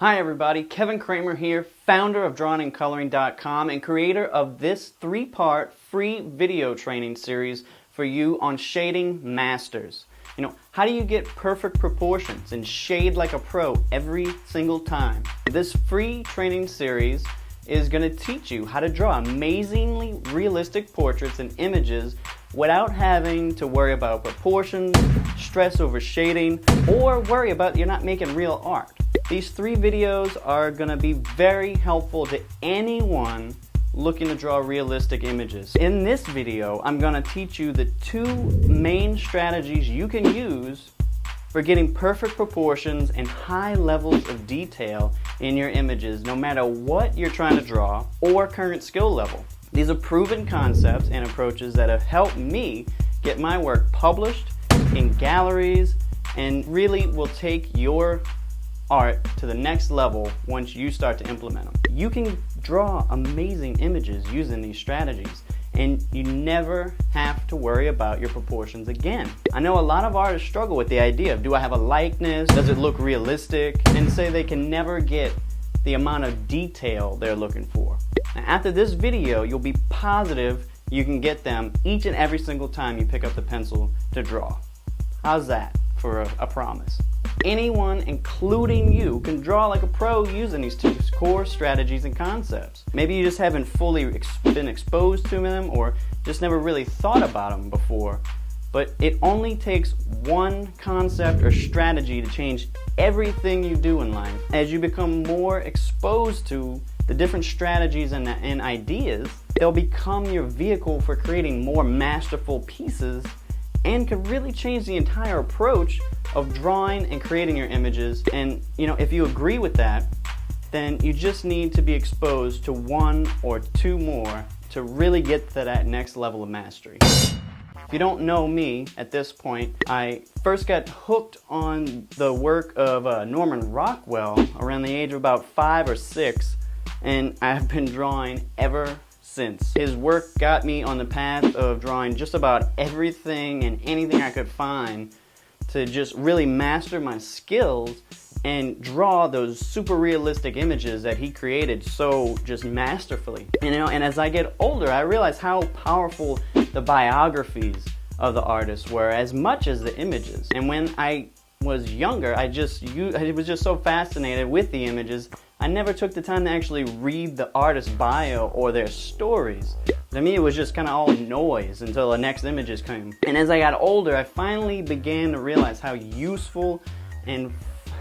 Hi everybody, Kevin Kramer here, founder of drawingandcoloring.com and creator of this 3-part free video training series for you on shading masters. How do you get perfect proportions and shade like a pro every single time? This free training series is going to teach you how to draw amazingly realistic portraits and images without having to worry about proportions, stress over shading, or worry about you're not making real art. These 3 videos are going to be very helpful to anyone looking to draw realistic images. In this video, I'm going to teach you the 2 main strategies you can use for getting perfect proportions and high levels of detail in your images, no matter what you're trying to draw or current skill level. These are proven concepts and approaches that have helped me get my work published in galleries and really will take your art to the next level once you start to implement them. You can draw amazing images using these strategies, and you never have to worry about your proportions again. I know a lot of artists struggle with the idea of, do I have a likeness? Does it look realistic? And say they can never get the amount of detail they're looking for. Now, after this video, you'll be positive you can get them each and every single time you pick up the pencil to draw. How's that for a promise? Anyone, including you, can draw like a pro using these 2 core strategies and concepts. Maybe you just haven't fully been exposed to them or just never really thought about them before, but it only takes one concept or strategy to change everything you do in life. As you become more exposed to the different strategies and ideas, they'll become your vehicle for creating more masterful pieces and could really change the entire approach of drawing and creating your images. And if you agree with that, then you just need to be exposed to 1 or 2 more to really get to that next level of mastery. If you don't know me at this point, I first got hooked on the work of Norman Rockwell around the age of about 5 or 6, and I've been drawing ever since. His work got me on the path of drawing just about everything and anything I could find to just really master my skills and draw those super realistic images that he created so just masterfully. And as I get older, I realize how powerful the biographies of the artists were as much as the images. And when I was younger, I was just so fascinated with the images, I never took the time to actually read the artist's bio or their stories. To me, it was just kind of all noise until the next images came. And as I got older, I finally began to realize how useful and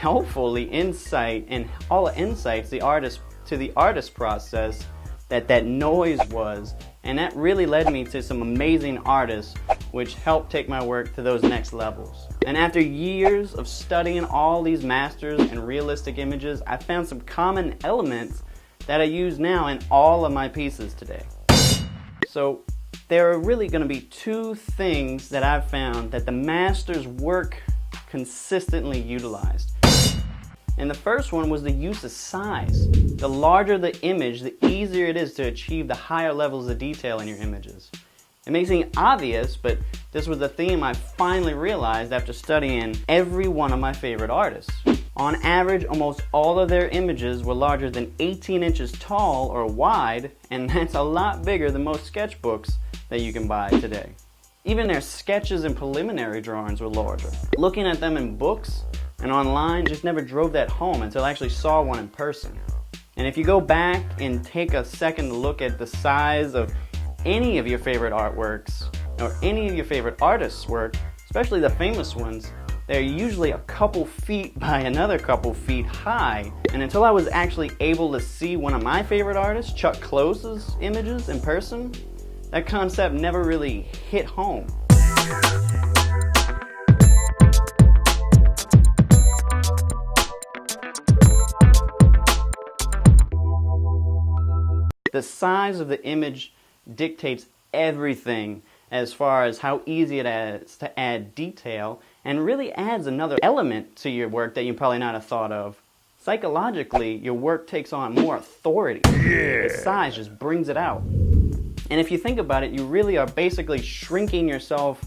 helpful the insight and all the insights the artist process that noise was. And that really led me to some amazing artists which helped take my work to those next levels. And after years of studying all these masters and realistic images, I found some common elements that I use now in all of my pieces today. So there are really going to be 2 things that I've found that the masters' work consistently utilized. And the first one was the use of size. The larger the image, the easier it is to achieve the higher levels of detail in your images. It may seem obvious, but this was a theme I finally realized after studying every one of my favorite artists. On average, almost all of their images were larger than 18 inches tall or wide, and that's a lot bigger than most sketchbooks that you can buy today. Even their sketches and preliminary drawings were larger. Looking at them in books and online just never drove that home until I actually saw one in person. And if you go back and take a second to look at the size of any of your favorite artworks or any of your favorite artists' work, especially the famous ones, they're usually a couple feet by another couple feet high. And until I was actually able to see one of my favorite artists, Chuck Close's images in person, that concept never really hit home. The size of the image dictates everything as far as how easy it is to add detail, and really adds another element to your work that you probably not have thought of. Psychologically, your work takes on more authority. The size just brings it out. And if you think about it, you really are basically shrinking yourself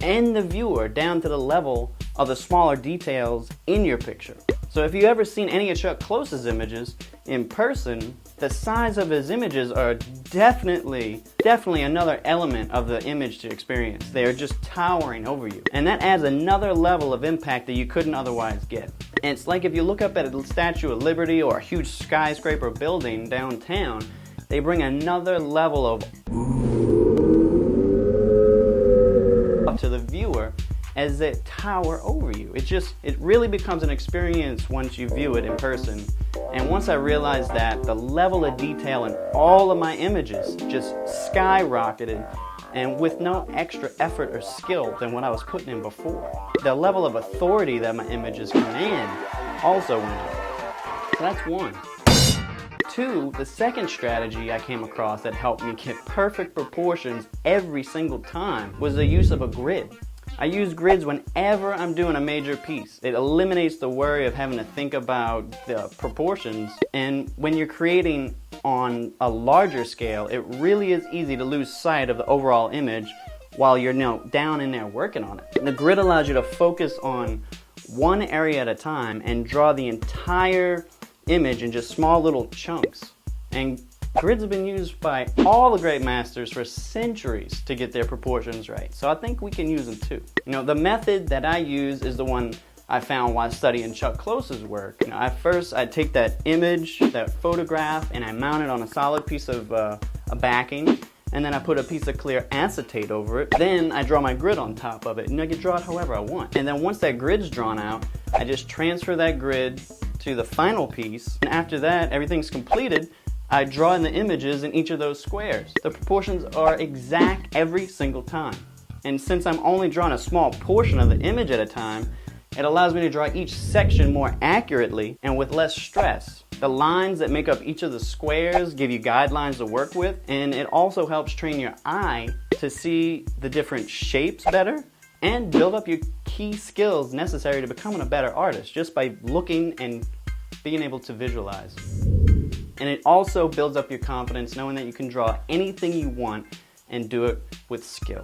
and the viewer down to the level of the smaller details in your picture. So if you've ever seen any of Chuck Close's images in person, the size of his images are definitely another element of the image to experience. They are just towering over you. And that adds another level of impact that you couldn't otherwise get. And it's like if you look up at a Statue of Liberty or a huge skyscraper building downtown, they bring another level of to the viewer as they tower over you. It really becomes an experience once you view it in person. And once I realized that, the level of detail in all of my images just skyrocketed, and with no extra effort or skill than what I was putting in before. The level of authority that my images command also went up. So that's one. Two, the second strategy I came across that helped me get perfect proportions every single time was the use of a grid. I use grids whenever I'm doing a major piece. It eliminates the worry of having to think about the proportions. And when you're creating on a larger scale, it really is easy to lose sight of the overall image while you're down in there working on it. The grid allows you to focus on one area at a time and draw the entire image in just small little chunks. And grids have been used by all the great masters for centuries to get their proportions right. So I think we can use them too. The method that I use is the one I found while studying Chuck Close's work. I take that image, that photograph, and I mount it on a solid piece of a backing, and then I put a piece of clear acetate over it. Then I draw my grid on top of it, and I can draw it however I want. And then once that grid's drawn out, I just transfer that grid to the final piece, and after that, everything's completed. I draw in the images in each of those squares. The proportions are exact every single time. And since I'm only drawing a small portion of the image at a time, it allows me to draw each section more accurately and with less stress. The lines that make up each of the squares give you guidelines to work with, and it also helps train your eye to see the different shapes better and build up your key skills necessary to becoming a better artist just by looking and being able to visualize. And it also builds up your confidence knowing that you can draw anything you want and do it with skill.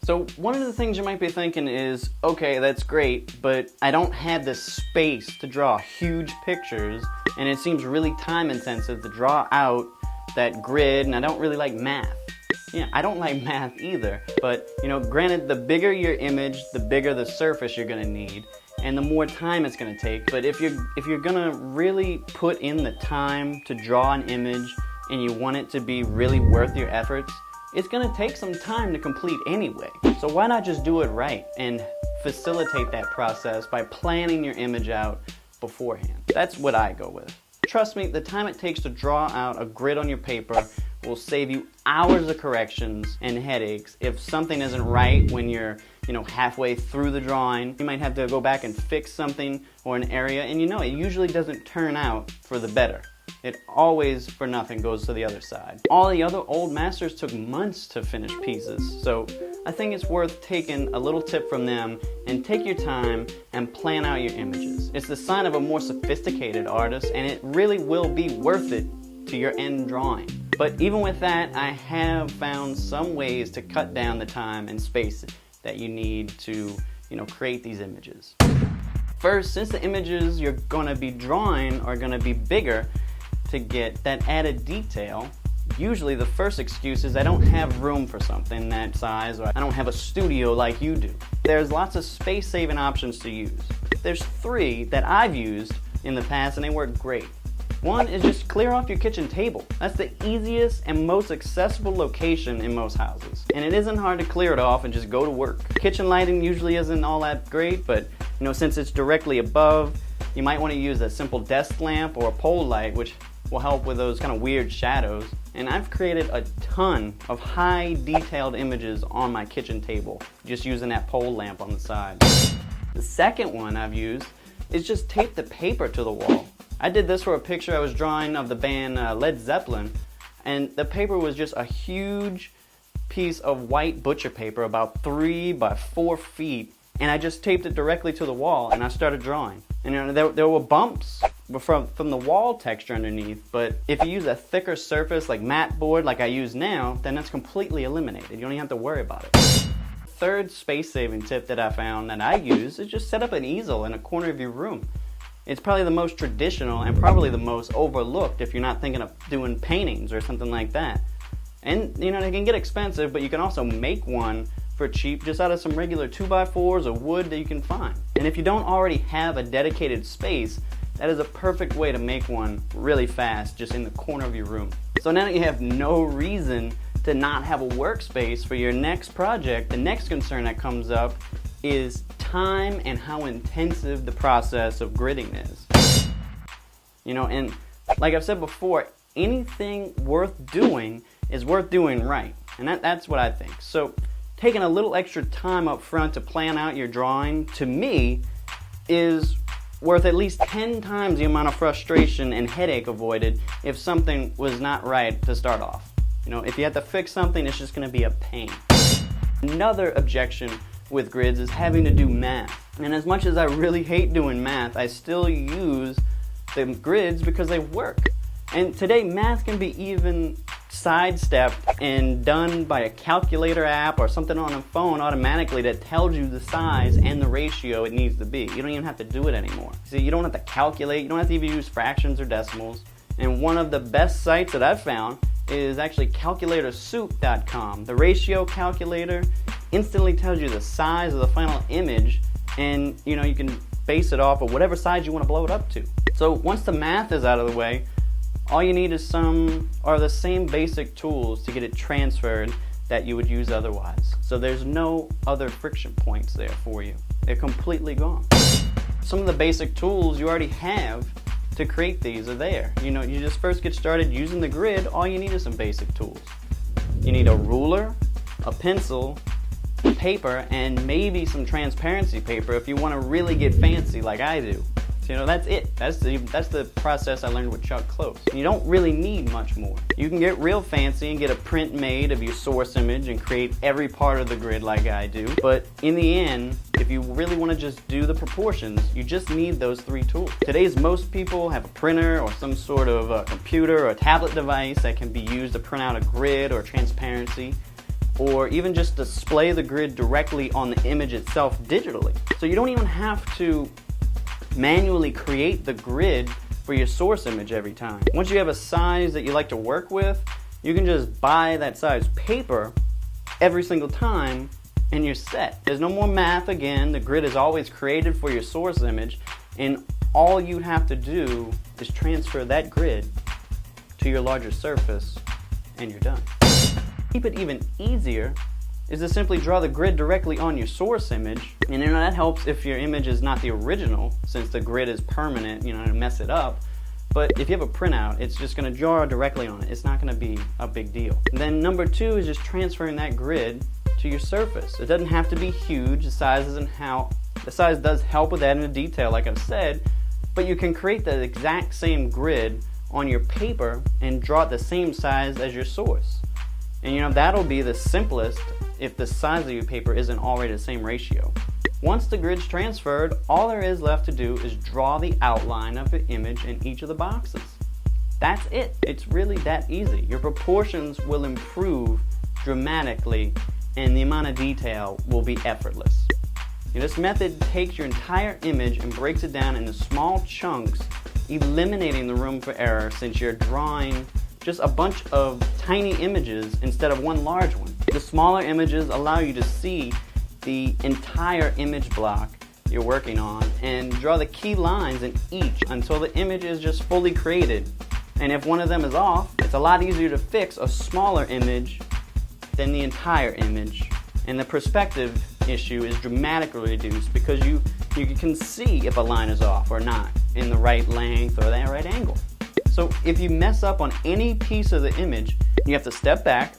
So one of the things you might be thinking is, okay, that's great, but I don't have the space to draw huge pictures, and it seems really time intensive to draw out that grid, and I don't really like math. Yeah, I don't like math either, but granted, the bigger your image, the bigger the surface you're gonna need, and the more time it's going to take. But if you're going to really put in the time to draw an image and you want it to be really worth your efforts, it's going to take some time to complete anyway. So why not just do it right and facilitate that process by planning your image out beforehand? That's what I go with. Trust me, the time it takes to draw out a grid on your paper will save you hours of corrections and headaches. If something isn't right when you're halfway through the drawing, you might have to go back and fix something or an area, and it usually doesn't turn out for the better. It always, for nothing, goes to the other side. All the other old masters took months to finish pieces, so I think it's worth taking a little tip from them and take your time and plan out your images. It's the sign of a more sophisticated artist, and it really will be worth it to your end drawing. But even with that, I have found some ways to cut down the time and space that you need to, create these images. First, since the images you're going to be drawing are going to be bigger, to get that added detail, usually the first excuse is I don't have room for something that size, or I don't have a studio like you do. There's lots of space-saving options to use. There's 3 that I've used in the past and they work great. One is just clear off your kitchen table. That's the easiest and most accessible location in most houses. And it isn't hard to clear it off and just go to work. Kitchen lighting usually isn't all that great, but since it's directly above, you might want to use a simple desk lamp or a pole light, which will help with those kind of weird shadows. And I've created a ton of high detailed images on my kitchen table, just using that pole lamp on the side. The second one I've used is just tape the paper to the wall. I did this for a picture I was drawing of the band Led Zeppelin, and the paper was just a huge piece of white butcher paper about 3 by 4 feet, and I just taped it directly to the wall and I started drawing. And there were bumps from the wall texture underneath, but if you use a thicker surface like mat board like I use now, then that's completely eliminated. You don't even have to worry about it. Third space-saving tip that I found that I use is just set up an easel in a corner of your room. It's probably the most traditional and probably the most overlooked if you're not thinking of doing paintings or something like that. And you know, they can get expensive, but you can also make one for cheap just out of some regular 2x4s or wood that you can find. And if you don't already have a dedicated space, that is a perfect way to make one really fast just in the corner of your room. So now that you have no reason to not have a workspace for your next project, the next concern that comes up is time and how intensive the process of gridding is. You know, and like I've said before, anything worth doing is worth doing right. And that's what I think. So taking a little extra time up front to plan out your drawing, to me, is worth at least 10 times the amount of frustration and headache avoided if something was not right to start off. You know, if you have to fix something, it's just going to be a pain. Another objection with grids is having to do math. And as much as I really hate doing math, I still use the grids because they work. And today, math can be even sidestepped and done by a calculator app or something on a phone automatically that tells you the size and the ratio it needs to be. You don't even have to do it anymore. See, you don't have to calculate, you don't have to even use fractions or decimals. And one of the best sites that I've found is actually calculatorsoup.com. The ratio calculator instantly tells you the size of the final image, and you know, you can base it off of whatever size you want to blow it up to. So once the math is out of the way, all you need is the same basic tools to get it transferred that you would use otherwise. So there's no other friction points there for you. They're completely gone. Some of the basic tools you already have to create these are there. You know, you just first get started using the grid. All you need is some basic tools. You need a ruler, a pencil, paper, and maybe some transparency paper if you want to really get fancy like I do. So, you know, that's it. That's the process I learned with Chuck Close. You don't really need much more. You can get real fancy and get a print made of your source image and create every part of the grid like I do. But in the end, if you really want to just do the proportions, you just need those three tools. Today's most people have a printer or some sort of a computer or a tablet device that can be used to print out a grid or transparency, or even just display the grid directly on the image itself digitally. So you don't even have to manually create the grid for your source image every time. Once you have a size that you like to work with, you can just buy that size paper every single time and you're set. There's no more math again. The grid is always created for your source image, and all you have to do is transfer that grid to your larger surface and you're done. Keep it even easier is to simply draw the grid directly on your source image. And you know, that helps if your image is not the original, since the grid is permanent, you know, to mess it up. But if you have a printout, it's just going to draw directly on it. It's not going to be a big deal. And then number two is just transferring that grid to your surface. It doesn't have to be huge. The size does help with adding the detail, like I've said, but you can create the exact same grid on your paper and draw it the same size as your source. And you know, that'll be the simplest if the size of your paper isn't already the same ratio. Once the grid's transferred, all there is left to do is draw the outline of the image in each of the boxes. That's it. It's really that easy. Your proportions will improve dramatically and the amount of detail will be effortless. You know, this method takes your entire image and breaks it down into small chunks, eliminating the room for error since you're drawing just a bunch of tiny images instead of one large one. The smaller images allow you to see the entire image block you're working on and draw the key lines in each until the image is just fully created. And if one of them is off, it's a lot easier to fix a smaller image than the entire image. And the perspective issue is dramatically reduced because you can see if a line is off or not in the right length or the right angle. So if you mess up on any piece of the image, you have to step back,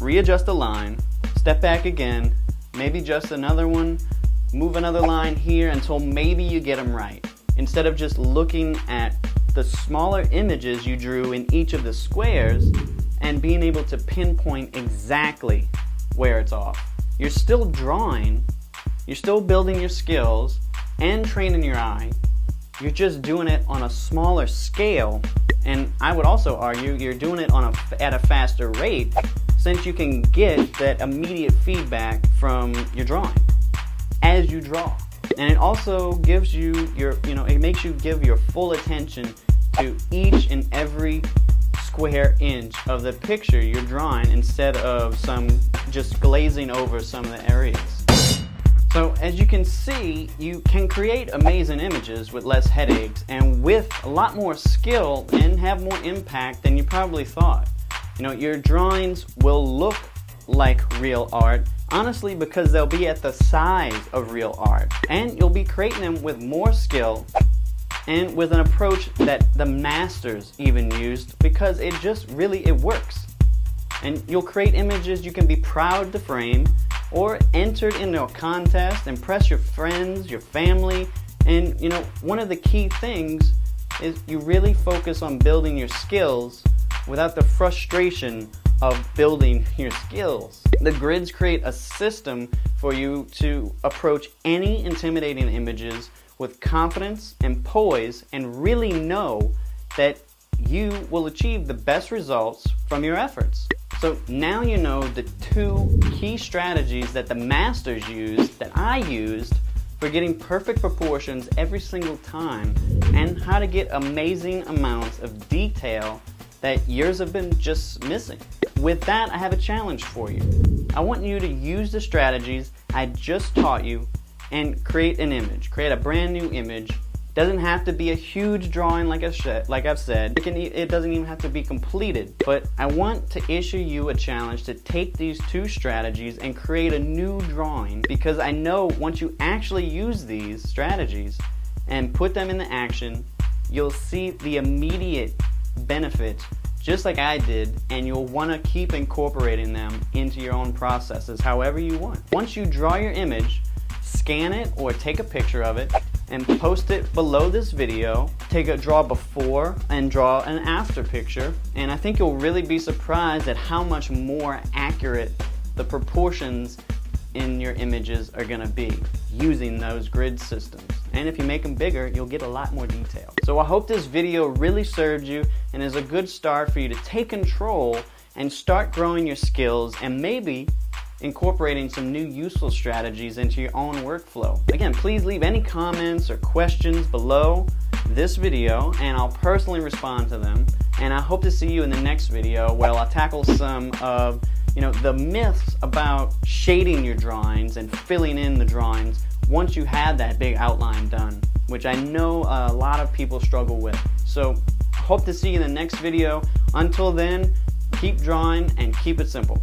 readjust the line, step back again, maybe just another one, move another line here until maybe you get them right. Instead of just looking at the smaller images you drew in each of the squares and being able to pinpoint exactly where it's off. You're still drawing, you're still building your skills and training your eye. You're just doing it on a smaller scale, and I would also argue you're doing it at a faster rate since you can get that immediate feedback from your drawing as you draw. And it also gives you it makes you give your full attention to each and every square inch of the picture you're drawing instead of just glazing over some of the areas. So as you can see, you can create amazing images with less headaches and with a lot more skill and have more impact than you probably thought. Your drawings will look like real art, honestly, because they'll be at the size of real art. And you'll be creating them with more skill and with an approach that the masters even used, because it works. And you'll create images you can be proud to frame or entered into a contest, impress your friends, your family. And one of the key things is you really focus on building your skills without the frustration of building your skills. The grids create a system for you to approach any intimidating images with confidence and poise and really know that you will achieve the best results from your efforts. So now you know the 2 key strategies that the masters used, that I used, for getting perfect proportions every single time, and how to get amazing amounts of detail that yours have been just missing. With that, I have a challenge for you. I want you to use the strategies I just taught you and create an image. Create a brand new image. Doesn't have to be a huge drawing like I've said. It doesn't even have to be completed. But I want to issue you a challenge to take these 2 strategies and create a new drawing, because I know once you actually use these strategies and put them into action, you'll see the immediate benefits just like I did, and you'll want to keep incorporating them into your own processes however you want. Once you draw your image, scan it or take a picture of it and post it below this video. Draw before and draw an after picture, and I think you'll really be surprised at how much more accurate the proportions in your images are going to be using those grid systems. And if you make them bigger, you'll get a lot more detail. So I hope this video really served you and is a good start for you to take control and start growing your skills and maybe incorporating some new useful strategies into your own workflow. Again, please leave any comments or questions below this video and I'll personally respond to them. And I hope to see you in the next video where I'll tackle some of the myths about shading your drawings and filling in the drawings once you have that big outline done, which I know a lot of people struggle with. So hope to see you in the next video. Until then, keep drawing and keep it simple.